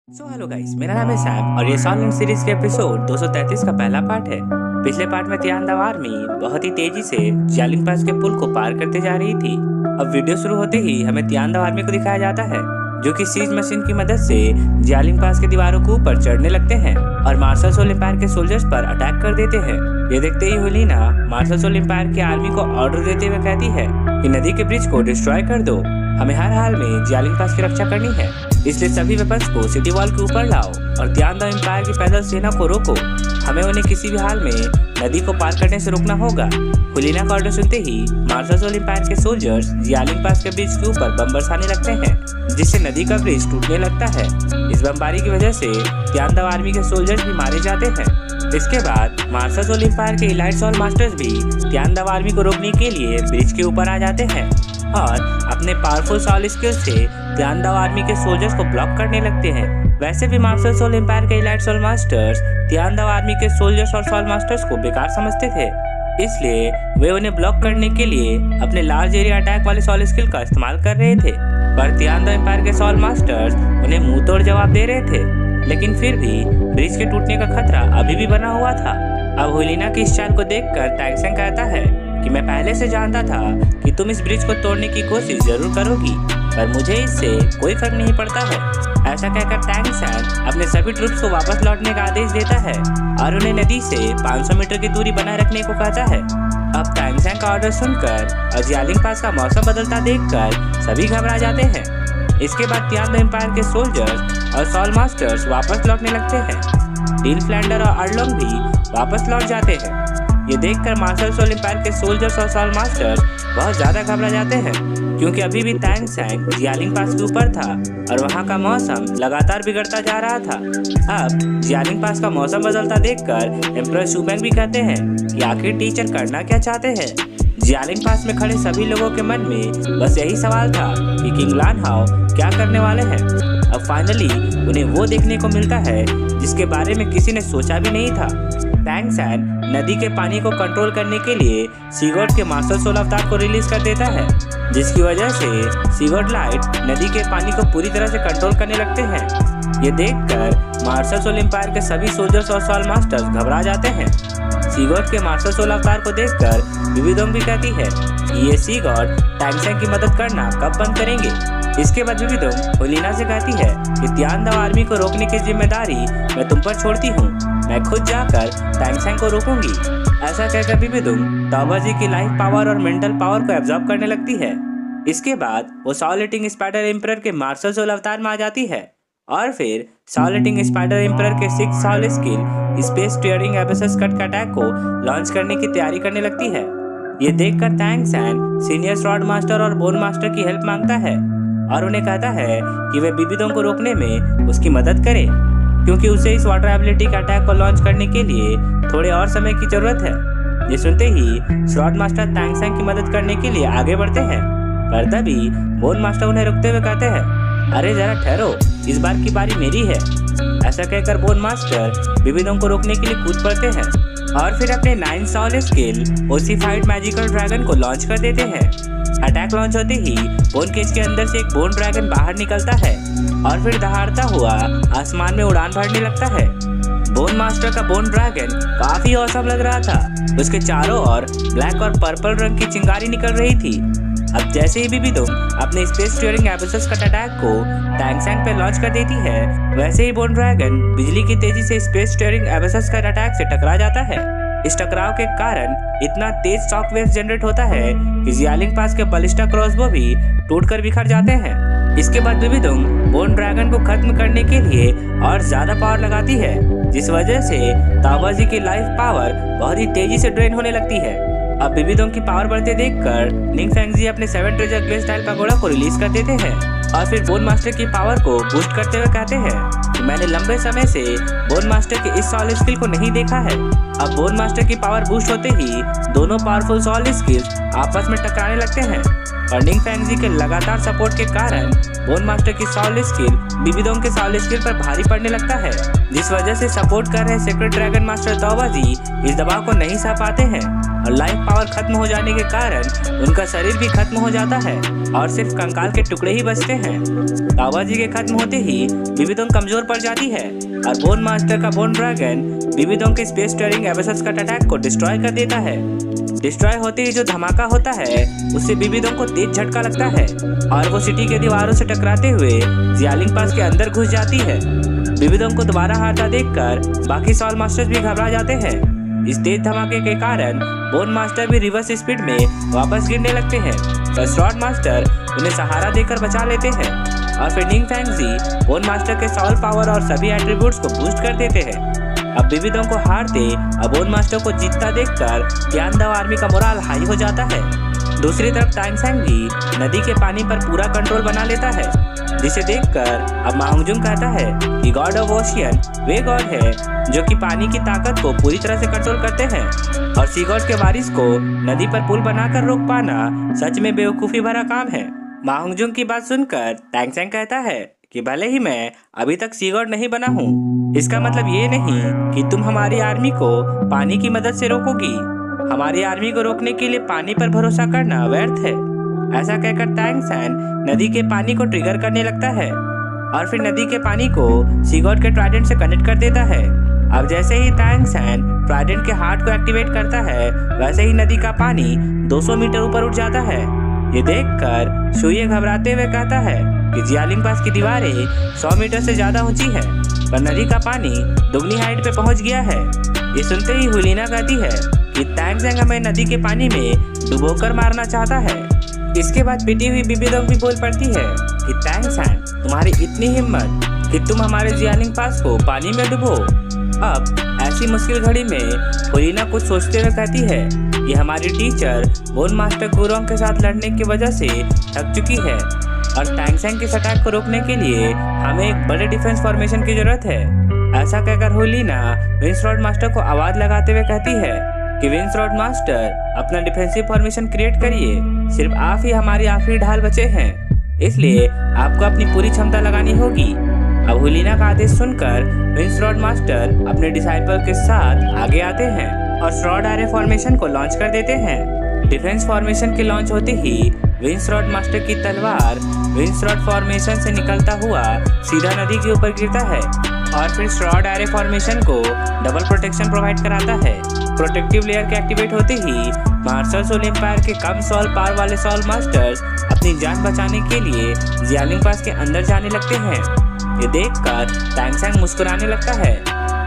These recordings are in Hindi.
हेलो गाइस, मेरा नाम है सैम और ये सॉलिड सीरीज के एपिसोड 233 का पहला पार्ट है। पिछले पार्ट में तियांदा आर्मी बहुत ही तेजी से जियालिंग पास के पुल को पार करते जा रही थी। अब वीडियो शुरू होते ही हमें तियांदा आर्मी को दिखाया जाता है जो कि सीज मशीन की मदद से जियालिंग पास के दीवारों के ऊपर चढ़ने लगते हैं और मार्शल सोल एम्पायर के सोल्जर्स पर अटैक कर देते हैं। ये देखते ही हेलेना मार्शल सोल एम्पायर की आर्मी को ऑर्डर देते हुए कहती है कि नदी के ब्रिज को डिस्ट्रॉय कर दो, हमें हर हाल में जियालिंग पास की रक्षा करनी है, इसलिए सभी वेपन्स को सिटी वॉल के ऊपर लाओ और तियांदा एम्पायर की पैदल सेना को रोको, हमें उन्हें किसी भी हाल में नदी को पार करने से रोकना होगा। हेलेना का ऑर्डर सुनते ही मार्शल सोल एम्पायर के सोल्जर्स जियालिंग पास के ब्रिज के ऊपर बम बरसाने लगते हैं जिससे नदी का ब्रिज टूटने लगता है। इस बमबारी की वजह से तियांदा आर्मी के सोल्जर्स भी मारे जाते हैं। इसके बाद मार्शल सोल एम्पायर के इलाइट सॉल मास्टर्स भी तियांदा आर्मी को रोकने के लिए ब्रिज के ऊपर आ जाते हैं और अपने पावरफुल सॉल स्किल से तियांदा आर्मी के सोल्जर्स को ब्लॉक करने लगते हैं। वैसे भी मार्शल सोल एम्पायर के इलाइट सॉल मास्टर्स तियांदा आर्मी के सोल्जर्स और सॉल मास्टर्स को बेकार समझते थे, इसलिए वे उन्हें ब्लॉक करने के लिए अपने लार्ज एरिया अटैक वाले सॉल स्किल का इस्तेमाल कर रहे थे। पर तियांदा एम्पायर के सॉल मास्टर्स उन्हें मुंह तोड़ जवाब दे रहे थे, लेकिन फिर भी ब्रिज के टूटने का खतरा अभी भी बना हुआ था। अब हेलेना की इस चाल को देखकर टैंग सैंग कहता है कि मैं पहले से जानता था कि तुम इस ब्रिज को तोड़ने की कोशिश जरूर करोगी, पर मुझे इससे कोई फर्क नहीं पड़ता है। ऐसा कहकर टैंग सैंग अपने सभी ट्रूप्स को वापस लौटने का आदेश देता है और उन्हें नदी से 500 मीटर की दूरी बनाए रखने को कहता है। अब टैंग सैंग का ऑर्डर सुनकर और जियालिंग पास का मौसम बदलता देखकर सभी घबरा जाते हैं। इसके बाद तियांदा एम्पायर के सोल्जर्स और सॉल मास्टर्स वापस लौटने लगते हैं। डीन फ्लैंडर और अर्लोंग भी वापस लौट जाते हैं। ये देखकर मार्शल सोल एम्पायर के सोल्जर्स और सॉल मास्टर्स बहुत ज्यादा घबरा जाते हैं क्योंकि अभी भी टैंग सैंग जियालिंग पास के ऊपर था और वहाँ का मौसम लगातार बिगड़ता जा रहा था। अब जियालिंग पास का मौसम बदलता देखकर एम्परर शू बेंग भी कहते हैं कि आखिर टीचर करना क्या चाहते हैं। जियालिंग पास में खड़े सभी लोगों के मन में बस यही सवाल था कि किंग लान हाओ क्या करने वाले हैं। अब फाइनली उन्हें वो देखने को मिलता है जिसके बारे में किसी ने सोचा भी नहीं था। टैंग सैंग नदी के पानी को कंट्रोल करने के लिए सीगॉट के मार्शल सोल अवतार को रिलीज कर देता है, जिसकी वजह से सीगॉट लाइट नदी के पानी को पूरी तरह से कंट्रोल करने लगते हैं। ये देखकर मार्शल सोल एम्पायर के सभी सोल्जर्स और सॉल मास्टर्स घबरा जाते हैं। सीगॉट के मार्शल सोल अवतार को देखकर विविधोंग भी कहती है कि ये सीगॉट टैंग सैंग की मदद करना कब बंद करेंगे। इसके बाद विविधोंग हेलेना से कहती है कि तियांदा आर्मी को रोकने की जिम्मेदारी मैं तुम पर छोड़ती हूँ, मैं खुद जाकर टैंग सैंग को रोकूंगी। ऐसा कहकर विविधोंग ताओबाजी की लाइफ पावर और मेंटल पावर को एब्जॉर्ब करने लगती है। इसके बाद वो सॉल ईटिंग स्पाइडर एम्परर के मार्शल सोल अवतार में आ जाती है और फिर सॉल ईटिंग स्पाइडर एम्परर के 6 soul skill space tearing abyss cut का अटैक को लॉन्च करने की तैयारी करने लगती है। ये देखकर Tang San senior sword master और बोन मास्टर की हेल्प मांगता है और उन्हें कहता है कि वे विविधोंग को रोकने में उसकी मदद करें क्योंकि उसे इस वाटर एबिलिटी के अटैक को लॉन्च करने के लिए थोड़े और समय की जरूरत है। ये सुनते ही स्वॉर्ड मास्टर टैंग सैंग की मदद करने के लिए आगे बढ़ते हैं, पर तभी बोन मास्टर उन्हें रुकते हुए कहते हैं, अरे जरा ठहरो, इस बार की बारी मेरी है। ऐसा कहकर बोन मास्टर विविधोंग को रोकने के लिए कूद पड़ते हैं और फिर अपने 9 soul skill ossified magical dragon को लॉन्च कर देते हैं। अटैक लॉन्च होते ही बोन केज के अंदर से एक बोन ड्रैगन बाहर निकलता है और फिर दहाड़ता हुआ आसमान में उड़ान भरने लगता है। बोन मास्टर का बोन ड्रैगन काफी औसम लग रहा था, उसके चारों ओर ब्लैक और पर्पल रंग की चिंगारी निकल रही थी। अब जैसे ही विविधोंग अपने space tearing abyss cut attack को टैंग सैंग पे लॉन्च कर देती है, वैसे ही बोन ड्रैगन बिजली की तेजी से space tearing abyss cut attack से टकरा जाता है। इस टकराव के कारण इतना तेज शॉक वेव जनरेट होता है कि जियालिंग पास के बलिस्टा क्रॉसबो भी टूटकर बिखर जाते हैं। इसके बाद विविधोंग बोन ड्रैगन को खत्म करने के लिए और ज्यादा पावर लगाती है, जिस वजह से ताओबाजी की लाइफ पावर बहुत ही तेजी से ड्रेन होने लगती है। अब विविधोंग की पावर बढ़ते देखकर निंग फेंगजी अपने 7 ट्रेजर ग्ले स्टाइल का घोड़ा को रिलीज कर देते हैं और फिर बोन मास्टर की पावर को बूस्ट करते हुए कहते हैं कि मैंने लंबे समय से बोन मास्टर के इस सॉल स्किल को नहीं देखा है। अब बोन मास्टर की पावर बूस्ट होते ही दोनों पावरफुल सॉल स्किल्स आपस में टकराने लगते हैं और निंग फेंगजी के लगातार सपोर्ट के कारण बोन मास्टर की सॉल स्किल विविधोंग के सॉल स्किल पर भारी पड़ने लगता है, जिस वजह से सपोर्ट कर रहे सेक्रेट ड्रैगन मास्टर ताओबाजी इस दबाव को नहीं सह पाते हैं और लाइफ पावर खत्म हो जाने के कारण उनका शरीर भी खत्म हो जाता है और सिर्फ कंकाल के टुकड़े ही बचते हैं। ताओबाजी के खत्म होते ही बिबिदोंग कमजोर पड़ जाती है और बोन मास्टर का बोन ड्रैगन बिबिदोंग के स्पेस टेयरिंग एबेसस का अटैक को डिस्ट्रॉय कर देता है। डिस्ट्रॉय होते ही जो धमाका होता है उससे बिबिदोंग को तेज झटका लगता है और वो सिटी के दीवारों से टकराते हुए जियालिंग पास के अंदर घुस जाती है। बिबिदोंग को दोबारा हारता देखकर बाकी सॉल मास्टर्स भी घबरा जाते हैं। इस तेज धमाके के कारण बोन मास्टर भी रिवर्स स्पीड में वापस गिरने लगते हैं, पर श्रॉड मास्टर उन्हें सहारा देकर बचा लेते हैं और फिर निंग फैंगजी बोन मास्टर के सॉल पावर और सभी एट्रीब्यूट्स को बूस्ट कर देते हैं। अब बिबिदोंग को हारते और बोन मास्टर को जीतता देखकर तियानदाओ आर्मी का मोराल हाई हो जाता है। दूसरी तरफ टांगसैंग भी नदी के पानी पर पूरा कंट्रोल बना लेता है, जिसे देखकर अब मा होंगजुंग कहता है कि God of ocean way God है जो कि पानी की ताकत को पूरी तरह से कंट्रोल करते हैं और सी गॉड के वारिस को नदी पर पुल बनाकर रोक पाना सच में बेवकूफ़ी भरा काम है। मा होंगजुंग की बात सुनकर टांगसैंग कहता है कि भले ही मैं अभी तक सी गॉड नहीं बना हूँ, इसका मतलब ये नहीं कि तुम हमारी आर्मी को पानी की मदद से रोकोगी। हमारी आर्मी को रोकने के लिए पानी पर भरोसा करना व्यर्थ है। ऐसा कहकर टांगसैंग नदी के पानी को ट्रिगर करने लगता है और फिर नदी के पानी को सी गॉड के ट्राइडेंट से कनेक्ट कर देता है। अब जैसे ही टांगसैंग ट्राइडेंट के हार्ट को एक्टिवेट करता है, वैसे ही नदी का पानी 200 मीटर ऊपर उठ जाता है। ये देखकर शुये घबराते हुए कहता है कि जियालिंग पास की दीवारें 100 मीटर से ज्यादा ऊंची है, पर नदी का पानी दुगनी हाइट पे पहुंच गया है। ये सुनते ही हुलीना कहती है कि टांगसैंग हमें नदी के पानी में डुबोकर मारना चाहता है। इसके बाद पिटी हुई बिबिदोंग भी बोल पड़ती है कि टांगसैंग, तुम्हारी इतनी हिम्मत कि तुम हमारे जियालिंग पास को पानी में डुबो। अब ऐसी मुश्किल घड़ी में हुलीना कुछ सोचते हुए कहती है कि हमारी टीचर बोन मास्टर गुरोंग के साथ लड़ने की वजह से थक चुकी है और टांगसैंग के अटैक को रोकने के लिए हमें एक बड़े डिफेंस फॉर्मेशन की जरूरत है। ऐसा कहकर हुलीना विंसरॉड मास्टर को आवाज लगाते हुए कहती है कि विंसरॉड मास्टर, अपना डिफेंसिव फॉर्मेशन क्रिएट करिए, सिर्फ आप ही हमारी आखिरी ढाल बचे हैं, इसलिए आपको अपनी पूरी क्षमता लगानी होगी। अब हुलीना का आदेश सुनकर विंसरॉड मास्टर अपने डिसाइपल के साथ आगे आते हैं और श्रॉड एरे फॉर्मेशन को लॉन्च कर देते हैं। डिफेंस फॉर्मेशन के लॉन्च होते ही विंसरॉड मास्टर की तलवार विंसरॉड फॉर्मेशन से निकलता हुआ सीधा नदी के ऊपर गिरता है और फिर श्रॉड एरे फॉर्मेशन को डबल प्रोटेक्शन प्रोवाइड कराता है। प्रोटेक्टिव लेयर के एक्टिवेट होते ही मार्शल सोल एम्पायर के कम सॉल पावर वाले सॉल मास्टर्स अपनी जान बचाने के लिए जियालिंग पास के अंदर जाने लगते हैं। ये देखकर टांगसैंग मुस्कुराने लगता है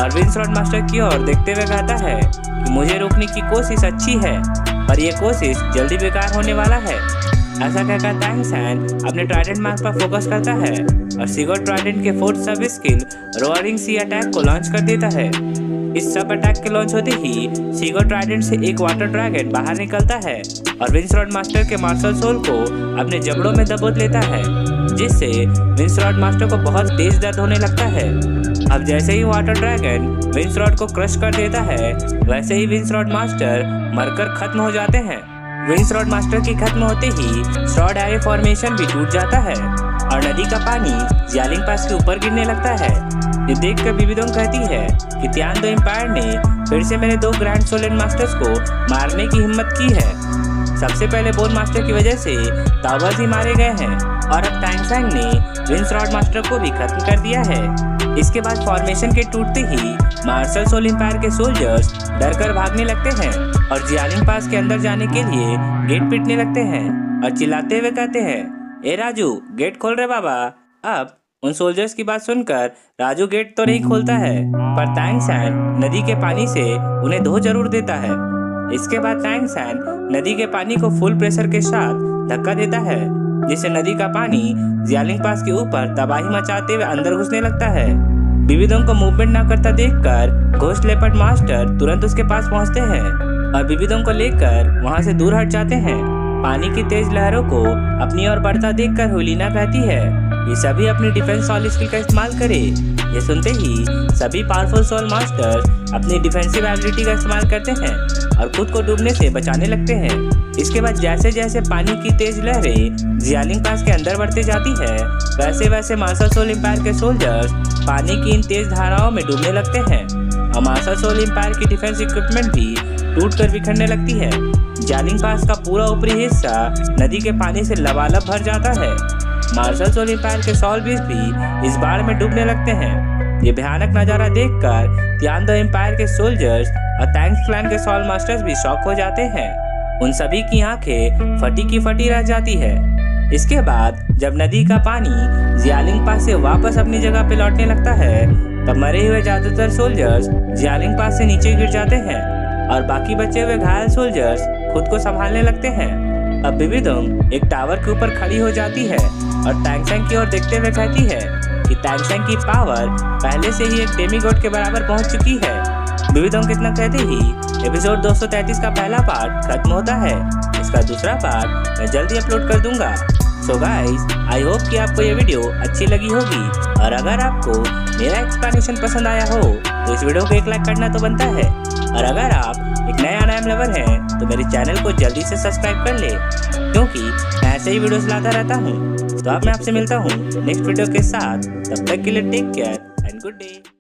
और विंसरॉड मास्टर की ओर देखते हुए कहता है कि मुझे रोकने की कोशिश अच्छी है, पर यह कोशिश जल्दी बेकार होने वाला है। ऐसा कहकर टांगसैंग अपने ट्राइडेंट मार्क पर फोकस करता है और सी गॉड ट्राइडेंट के फोर्थ सब स्किल रोअरिंग सी अटैक को लॉन्च कर देता है। इस सब अटैक के लॉन्च होते ही सी गॉड ट्राइडेंट से एक वाटर ड्रैगन बाहर निकलता है और विंसरॉड मास्टर के मार्शल सोल को अपने जबड़ों में दबोच लेता है, जिससे विंसरॉड मास्टर को बहुत तेज दर्द होने लगता है। अब जैसे ही वाटर ड्रैगन विंसरॉड को क्रश कर देता है, वैसे ही विंसरॉड मास्टर मरकर खत्म हो जाते हैं। विंसरॉड मास्टर की खत्म होते ही श्रॉड एरे फॉर्मेशन भी टूट जाता है और नदी का पानी जियालिंग पास के ऊपर गिरने लगता है। ये देखकर बिबिदोंग कहती है कि तियानदाओ एम्पायर ने फिर से मेरे 2 ग्रैंड सोलन मास्टर्स को मारने की हिम्मत की है। सबसे पहले बोन मास्टर की वजह से ताओबाजी मारे गए हैं और अब टांगसैंग ने विंसरॉड मास्टर को भी खत्म कर दिया है। इसके बाद फॉर्मेशन के टूटते ही मार्शल सोल एम्पायर के सोल्जर्स डरकर भागने लगते हैं और जियालिंग पास के अंदर जाने के लिए गेट पीटने लगते हैं और चिल्लाते हुए कहते हैं, ए राजू, गेट खोल रहे बाबा। अब उन सोल्जर्स की बात सुनकर राजू गेट तो नहीं खोलता है, पर टांगसैंग नदी के पानी से उन्हें धो जरूर देता है। इसके बाद टांगसैंग नदी के पानी को फुल प्रेशर के साथ धक्का देता है, जिससे नदी का पानी जियालिंग पास के ऊपर तबाही मचाते हुए अंदर घुसने लगता है। बिबिदोंग को मूवमेंट ना करता देखकर घोस्ट लेपर्ड मास्टर तुरंत उसके पास पहुंचते हैं और बिबिदोंग को लेकर वहां से दूर हट जाते हैं। पानी की तेज लहरों को अपनी ओर बढ़ता देखकर हुलीना कहती है कि सभी अपनी डिफेंस सॉल स्किल का इस्तेमाल करें। ये सुनते ही सभी पावरफुल सोल मास्टर्स अपनी डिफेंसिव एबिलिटी का इस्तेमाल करते हैं और खुद को डूबने से बचाने लगते हैं। इसके बाद जैसे जैसे पानी की तेज लहरें जियालिंग पास के अंदर बढ़ती जाती है, वैसे वैसे मार्शल सोल एम्पायर के सोल्जर्स पानी की इन तेज धाराओं में डूबने लगते हैं और मार्शल सोल एम्पायर की डिफेंस इक्विपमेंट भी टूट कर बिखरने लगती है। जालिंग पास का पूरा ऊपरी हिस्सा नदी के पानी से लबालब भर जाता है। मार्शल सोल एम्पायर के सोल्जर्स भी इस बाढ़ में डूबने लगते हैं। ये भयानक नजारा देखकर तियान दो एम्पायर के सोल्जर्स और टैंक्स क्लैन के सोल मास्टर्स भी शॉक हो जाते हैं। उन सभी की आंखें फटी की फटी रह जाती है। इसके बाद जब नदी का पानी जियालिंग पास से वापस अपनी जगह पे लौटने लगता है, तब मरे हुए ज्यादातर सोल्जर्स जियालिंग पास से नीचे गिर जाते हैं और बाकी बचे हुए घायल सोल्जर्स खुद को संभालने लगते हैं। अब विविधोंग एक टावर के ऊपर खड़ी हो जाती है और टैंगसेंग की ओर देखते हुए कहती है कि टैंगसेंग की पावर पहले से ही एक डेमीगॉड के बराबर पहुंच चुकी है। विविधोंग कितना कहते ही एपिसोड 233 का पहला पार्ट खत्म होता है। इसका दूसरा पार्ट मैं जल्दी अपलोड कर दूंगा। सो गाइस, आई होप कि आपको ये वीडियो अच्छी लगी होगी और अगर आपको मेरा एक्सप्लेनेशन पसंद आया हो तो इस वीडियो को एक लाइक करना तो बनता है। और अगर आप एक नया अनाम लवर हैं तो मेरे चैनल को जल्दी से सब्सक्राइब कर ले, क्योंकि मैं ऐसे ही वीडियोस लाता रहता हूँ। तो अब मैं आपसे मिलता हूँ नेक्स्ट वीडियो के साथ। तब तक के लिए take care and good day.